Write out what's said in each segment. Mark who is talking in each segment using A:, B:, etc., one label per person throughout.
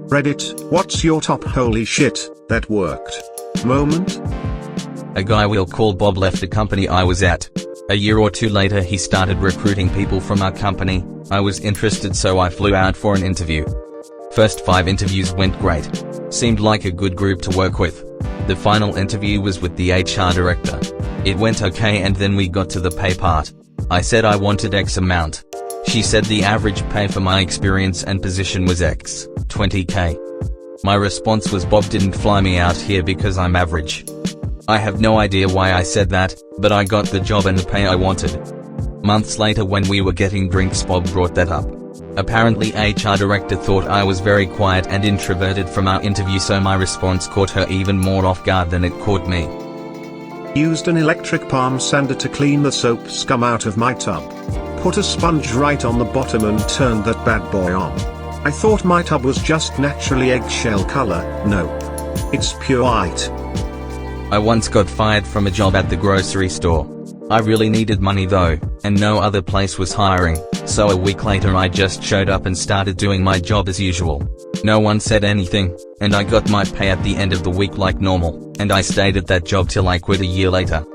A: Reddit, what's your top holy shit, that worked moment?
B: A guy we'll call Bob left the company I was at. A year or two later he started recruiting people from our company. I was interested, so I flew out for an interview. First 5 interviews went great. Seemed like a good group to work with. The final interview was with the HR director. It went okay, and then we got to the pay part. I said I wanted X amount. She said the average pay for my experience and position was X, 20k. My response was, Bob didn't fly me out here because I'm average. I have no idea why I said that, but I got the job and the pay I wanted. Months later, when we were getting drinks, Bob brought that up. Apparently HR director thought I was very quiet and introverted from our interview, so my response caught her even more off guard than it caught me.
A: Used an electric palm sander to clean the soap scum out of my tub. Put a sponge right on the bottom and turned that bad boy on. I thought my tub was just naturally eggshell color. Nope. It's pure white.
B: I once got fired from a job at the grocery store. I really needed money though, and no other place was hiring, so a week later I just showed up and started doing my job as usual. No one said anything, and I got my pay at the end of the week like normal, and I stayed at that job till I quit a year later.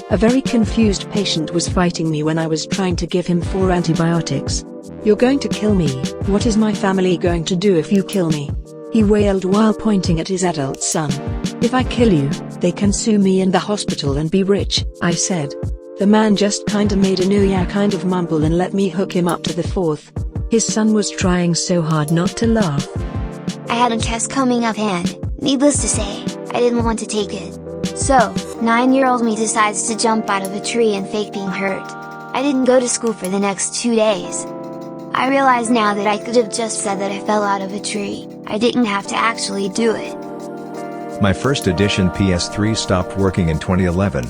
C: A very confused patient was fighting me when I was trying to give him 4 antibiotics. "You're going to kill me. What is my family going to do if you kill me?" he wailed while pointing at his adult son. "If I kill you, they can sue me in the hospital and be rich," I said. The man just kinda made a "no yeah" kind of mumble and let me hook him up to the 4th. His son was trying so hard not to laugh.
D: I had a test coming up and, needless to say, I didn't want to take it. So, 9-year-old me decides to jump out of a tree and fake being hurt. I didn't go to school for the next 2 days. I realize now that I could have just said that I fell out of a tree. I didn't have to actually do it.
E: My first edition PS3 stopped working in 2011.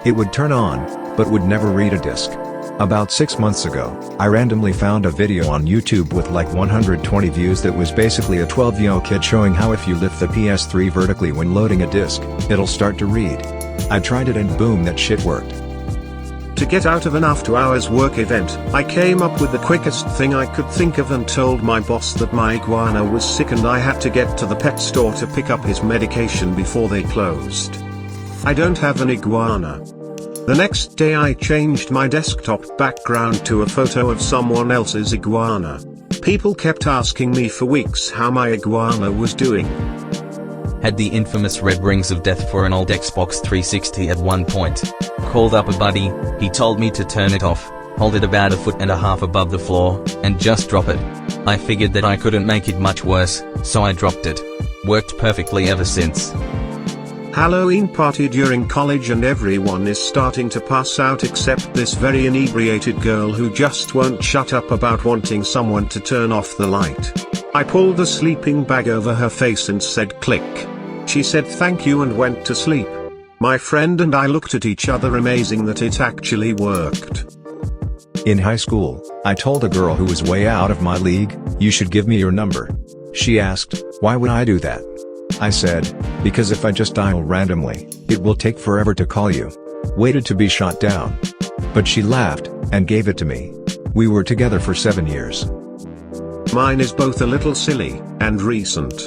E: It would turn on, but would never read a disc. About 6 months ago, I randomly found a video on YouTube with like 120 views that was basically a 12-year-old kid showing how if you lift the PS3 vertically when loading a disc, it'll start to read. I tried it and boom, that shit worked.
A: To get out of an after-hours work event, I came up with the quickest thing I could think of and told my boss that my iguana was sick and I had to get to the pet store to pick up his medication before they closed. I don't have an iguana. The next day I changed my desktop background to a photo of someone else's iguana. People kept asking me for weeks how my iguana was doing.
B: Had the infamous red rings of death for an old Xbox 360 at one point. Called up a buddy, he told me to turn it off, hold it about 1.5 feet above the floor, and just drop it. I figured that I couldn't make it much worse, so I dropped it. Worked perfectly ever since.
A: Halloween party during college and everyone is starting to pass out except this very inebriated girl who just won't shut up about wanting someone to turn off the light. I pulled a sleeping bag over her face and said click. She said thank you and went to sleep. My friend and I looked at each other, amazing that it actually worked.
E: In high school, I told a girl who was way out of my league, "You should give me your number." She asked, "Why would I do that?" I said, "Because if I just dial randomly, it will take forever to call you." Waited to be shot down. But she laughed, and gave it to me. We were together for 7 years.
A: Mine is both a little silly, and recent.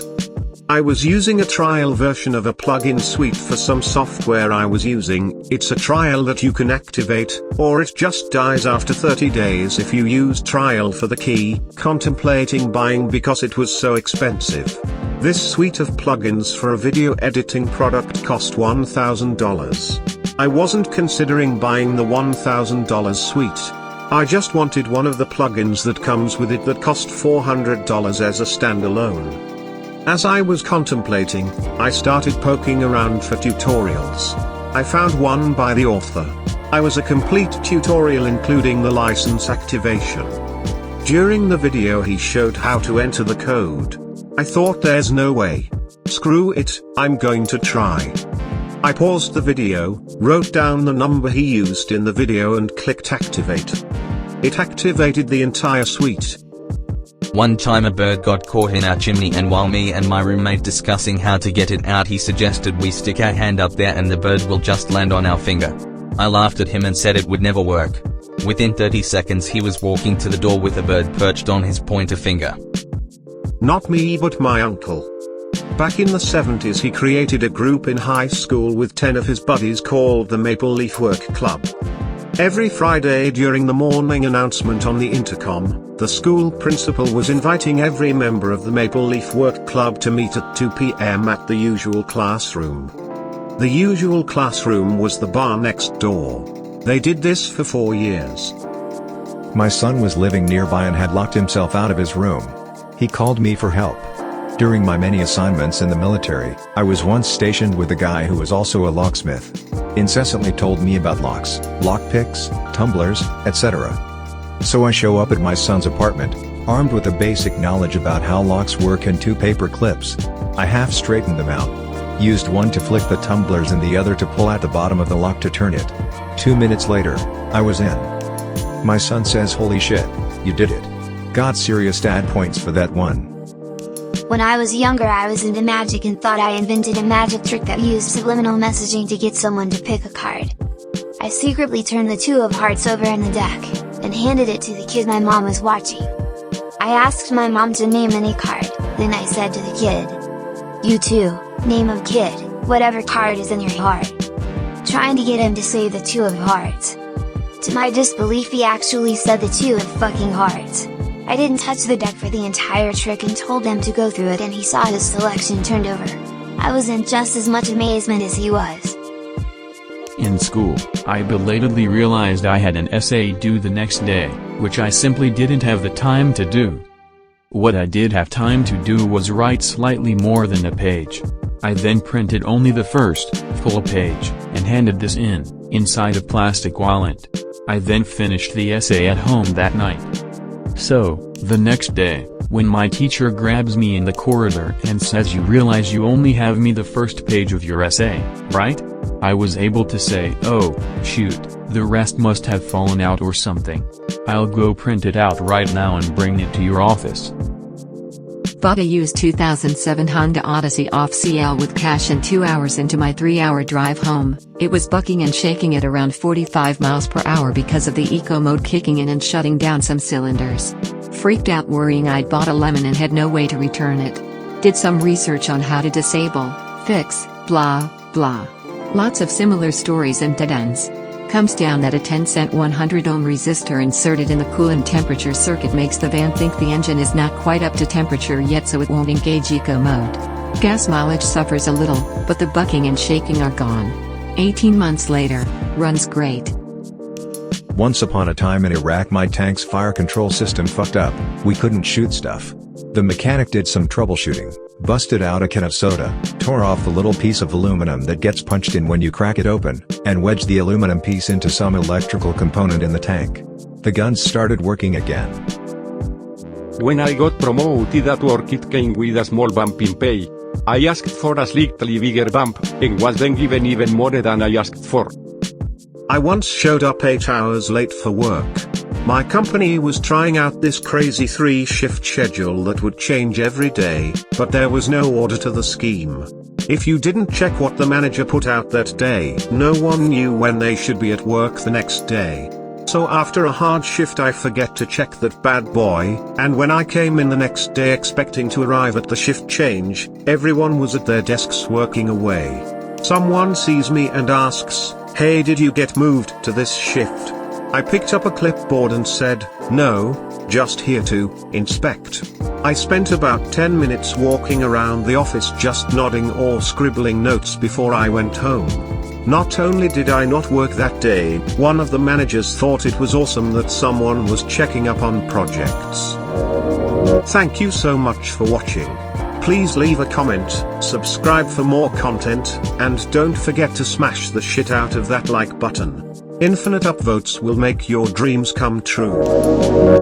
A: I was using a trial version of a plugin suite for some software I was using. It's a trial that you can activate, or it just dies after 30 days if you use trial for the key, contemplating buying because it was so expensive. This suite of plugins for a video editing product cost $1,000. I wasn't considering buying the $1,000 suite. I just wanted one of the plugins that comes with it that cost $400 as a standalone. As I was contemplating, I started poking around for tutorials. I found one by the author. I was a complete tutorial including the license activation. During the video he showed how to enter the code. I thought there's no way. Screw it, I'm going to try. I paused the video, wrote down the number he used in the video and clicked activate. It activated the entire suite.
B: One time a bird got caught in our chimney, and while me and my roommate discussing how to get it out, he suggested we stick our hand up there and the bird will just land on our finger. I laughed at him and said it would never work. Within 30 seconds he was walking to the door with a bird perched on his pointer finger.
A: Not me but my uncle. Back in the 70s he created a group in high school with 10 of his buddies called the Maple Leaf Work Club. Every Friday during the morning announcement on the intercom, the school principal was inviting every member of the Maple Leaf Work Club to meet at 2 p.m. at the usual classroom. The usual classroom was the bar next door. They did this for 4 years.
E: My son was living nearby and had locked himself out of his room. He called me for help. During my many assignments in the military, I was once stationed with a guy who was also a locksmith. Incessantly told me about locks, lockpicks, tumblers, etc. So I show up at my son's apartment, armed with a basic knowledge about how locks work and 2 paper clips. I half straightened them out. Used one to flick the tumblers and the other to pull out the bottom of the lock to turn it. 2 minutes later, I was in. My son says, "Holy shit, you did it." Got serious dad points for that one.
D: When I was younger I was into magic and thought I invented a magic trick that used subliminal messaging to get someone to pick a card. I secretly turned the 2 of hearts over in the deck, and handed it to the kid my mom was watching. I asked my mom to name any card, then I said to the kid, "You too, name of kid, whatever card is in your heart." Trying to get him to say the 2 of hearts. To my disbelief he actually said the 2 of fucking hearts. I didn't touch the deck for the entire trick and told them to go through it and he saw his selection turned over. I was in just as much amazement as he was.
F: In school, I belatedly realized I had an essay due the next day, which I simply didn't have the time to do. What I did have time to do was write slightly more than a page. I then printed only the first, full page, and handed this inside a plastic wallet. I then finished the essay at home that night. So, the next day, when my teacher grabs me in the corridor and says, "You realize you only have me the first page of your essay, right?" I was able to say, "Oh, shoot, the rest must have fallen out or something. I'll go print it out right now and bring it to your office."
G: Bought a used 2007 Honda Odyssey off CL with cash in 2 hours into my 3-hour drive home. It was bucking and shaking at around 45 miles per hour because of the eco mode kicking in and shutting down some cylinders. Freaked out worrying I'd bought a lemon and had no way to return it. Did some research on how to disable, fix, blah, blah. Lots of similar stories and dead ends. Comes down that a 10-cent 100 ohm resistor inserted in the coolant temperature circuit makes the van think the engine is not quite up to temperature yet, so it won't engage eco mode. Gas mileage suffers a little, but the bucking and shaking are gone. 18 months later, runs great.
E: Once upon a time in Iraq my tank's fire control system fucked up, we couldn't shoot stuff. The mechanic did some troubleshooting, busted out a can of soda, tore off the little piece of aluminum that gets punched in when you crack it open, and wedged the aluminum piece into some electrical component in the tank. The guns started working again.
H: When I got promoted at work it came with a small bump in pay. I asked for a slightly bigger bump, and was then given even more than I asked for.
A: I once showed up 8 hours late for work. My company was trying out this crazy 3-shift schedule that would change every day, but there was no order to the scheme. If you didn't check what the manager put out that day, no one knew when they should be at work the next day. So after a hard shift I forget to check that bad boy, and when I came in the next day expecting to arrive at the shift change, everyone was at their desks working away. Someone sees me and asks, "Hey, did you get moved to this shift?" I picked up a clipboard and said, "No, just here to inspect." I spent about 10 minutes walking around the office just nodding or scribbling notes before I went home. Not only did I not work that day, one of the managers thought it was awesome that someone was checking up on projects. Thank you so much for watching. Please leave a comment, subscribe for more content, and don't forget to smash the shit out of that like button. Infinite upvotes will make your dreams come true.